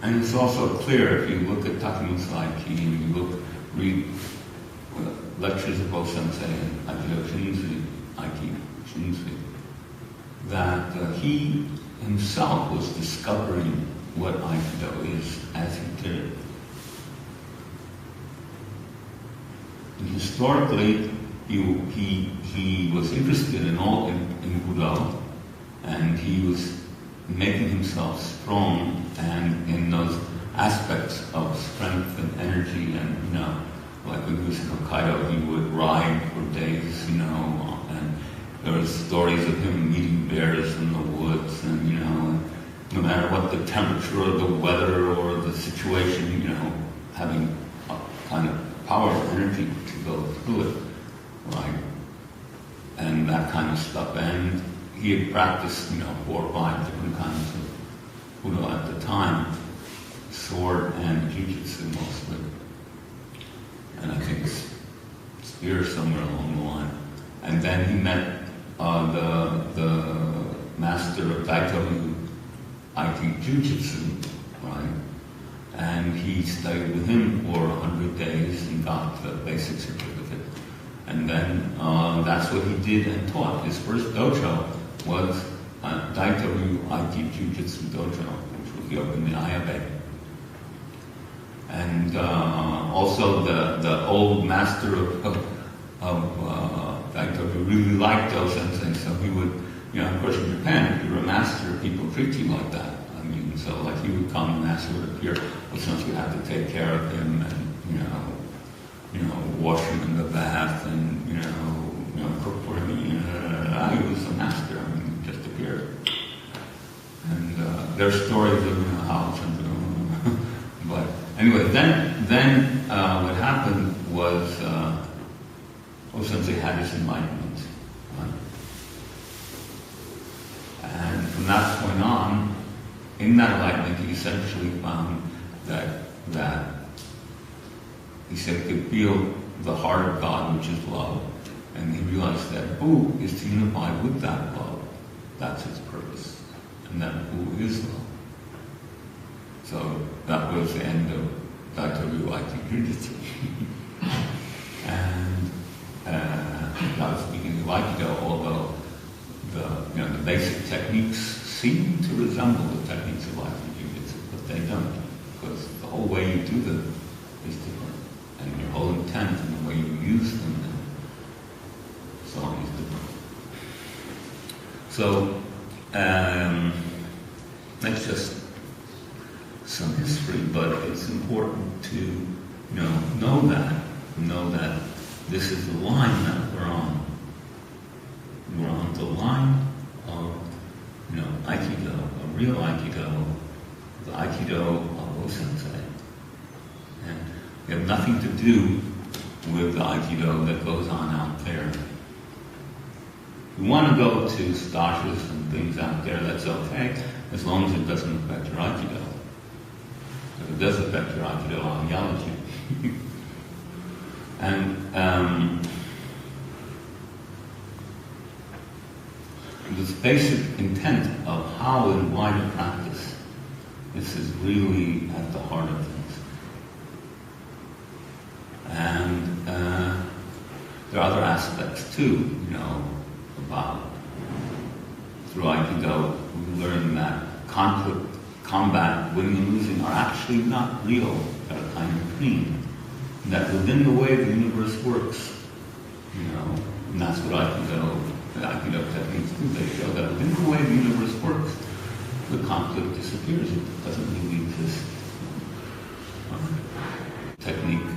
And it's also clear if you look at Takemusa Aiki and you read lectures of Bo-sensei and Aikido Shinzui, Aiki Shinzui, that he himself was discovering what Aikido is as he did it. And historically, he was interested in Budo, and he was making himself strong and in those aspects of strength and energy, and like when he was in Hokkaido, he would ride for days, and there were stories of him meeting bears in the woods, and no matter what the temperature or the weather or the situation, having a kind of power and energy to go through it, right? And that kind of stuff. And he had practiced, 4 or 5 different kinds of Budo at the time, sword and jiu-jitsu mostly. And I think spear somewhere along the line. And then he met the master of Daito Aiki Jiu-Jitsu, right? And he studied with him for 100 days and got the basic certificate. And then that's what he did and taught. His first dojo was Daito Aiki Jiu-Jitsu Dojo, which was opened in the Ayabe. And also the old master of Daito really liked Do-sensei, so he would, of course in Japan, if you were a master, people treat you like that. I mean, so like he would come, the master would appear, but since you had to take care of him and, wash him in the bath and, cook for him, he was a master, I mean, he just appeared. And there are stories of how but anyway, then what happened was since he had his enlightenment, right? And from that point on, in that enlightenment, he essentially found that he said he could feel the heart of God, which is love, and he realized that Bu is to unify with that love. That's his purpose, and that Bu is love. So that was the end of Daito Aiki Jiu-Jitsu. And that was the beginning of Aikido, although the basic techniques seem to resemble the techniques of Aiki Jiu-Jitsu, but they don't, because the whole way you do them is different, and your whole intent and the way you use them and so on is different. So that's just some history, but it's important to know that this is the line that we're on. We're on the line of Aikido, a real Aikido, the Aikido of Bo-sensei. And we have nothing to do with the Aikido that goes on out there. We want to go to stashes and things out there, that's okay, as long as it doesn't affect your Aikido. If it does affect your Aikido, I'll yell at you. And this basic intent of how and why to practice, this is really at the heart of things. And there are other aspects too, about through Aikido, we learn that conflict, combat, winning and losing are actually not real, they're a kind of dream. And that within the way the universe works, and that's what the Aikido techniques do, they show that within the way the universe works, the conflict disappears, it doesn't really exist. Technique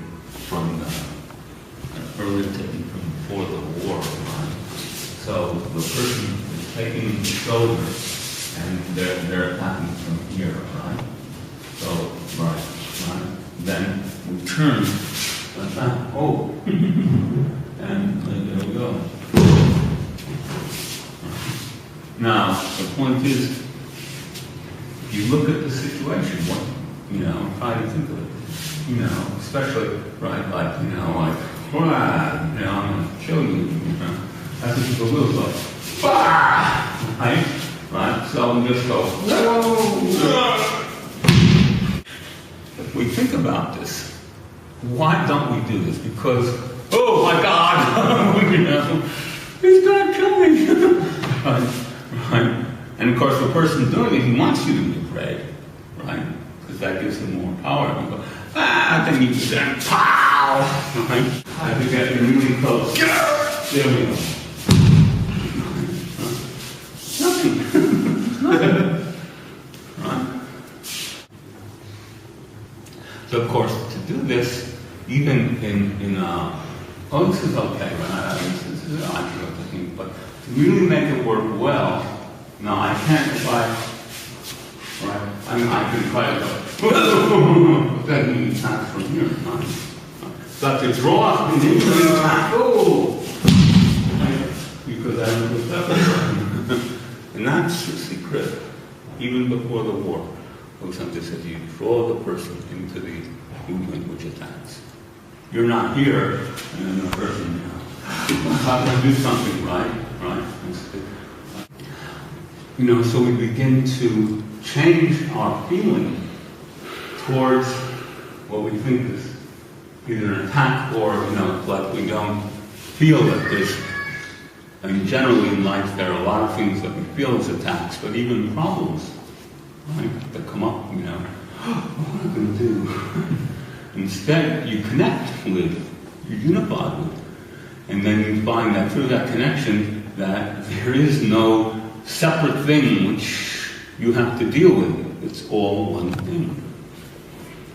from an earlier technique from before the war, right? So the person is taking the shoulder and they're attacking from here, right? So, right. Then we turn like that. Oh! And there we go. Now, the point is, if you look at the situation, try to think of it. Especially, right, like, I'm going to kill you, That's what people do, like, bah! Right? So we just go, whoa! we think about this. Why don't we do this? Because, oh my God, you know, he's going to kill me. Right? And of course, the person doing it, he wants you to be afraid, right? Because that gives him more power. And you go, then you just pow, right? I have to get really close. There we go. Nothing. Right? So of course, to do this, even in oh, this is okay, right? This is Aikido technique, but to really make it work well, now I can't right? I mean, I can try to go, then you attack from here, right? But to draw an infinite attack, because I don't do that. And that's the secret, even before the war. For example, said you draw the person into the movement which attacks. You're not here, and then the person, you know, how can I do something right? You know, so we begin to change our feeling towards what we think is either an attack or, you know, like we don't feel that there's, I mean, generally in life there are a lot of things that we feel as attacks, but even problems, right, that come up, you know, what am I going to do? Instead, you connect with, you unify with, and then you find that through that connection that there is no separate thing which you have to deal with. It's all one thing.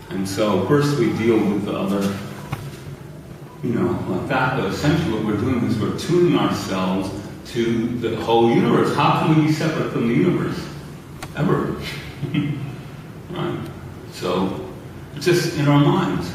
And so first we deal with the other, you know, like that, but essentially what we're doing is we're tuning ourselves to the whole universe. How can we be separate from the universe? Ever. Right? So, it's just in our minds.